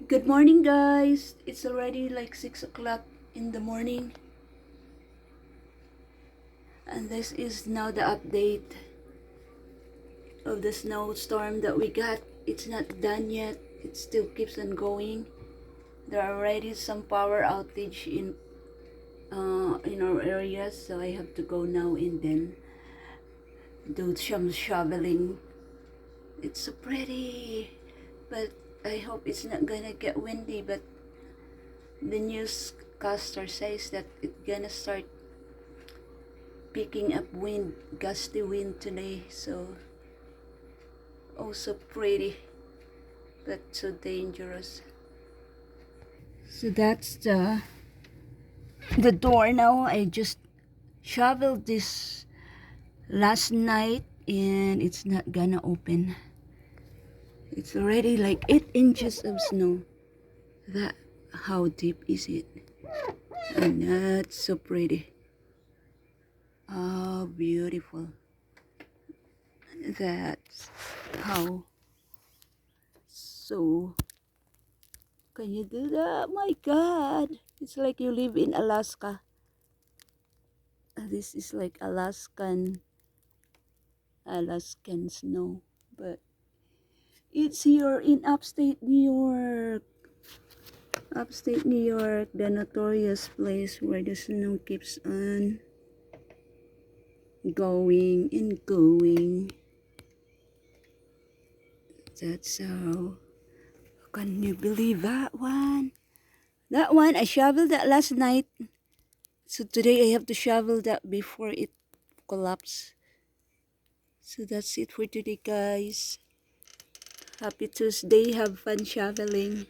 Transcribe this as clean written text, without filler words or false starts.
Good morning, guys. It's already like 6 o'clock in the morning, and this is now the update of the snowstorm that we got. It's not done yet, it still keeps on going. There are already some power outage in our area, so I have to go now and then do some shoveling. It's so pretty, but I hope it's not gonna get windy. But the newscaster says that it's gonna start picking up wind, gusty wind today. So, oh, so pretty, but so dangerous. So that's the door now. I just shoveled this last night and it's not gonna open. It's already like 8 inches of snow. That, how deep is it? And that's so pretty. Oh, beautiful. That's how. So, can you do that? My God. It's like you live in Alaska. This is like Alaskan snow. But it's here in upstate New York. Upstate New York, the notorious place where the snow keeps on going and going. That's how. Can you believe that one? That one, I shoveled that last night. So today I have to shovel that before it collapses. So that's it for today, guys. Happy Tuesday. Have fun shoveling.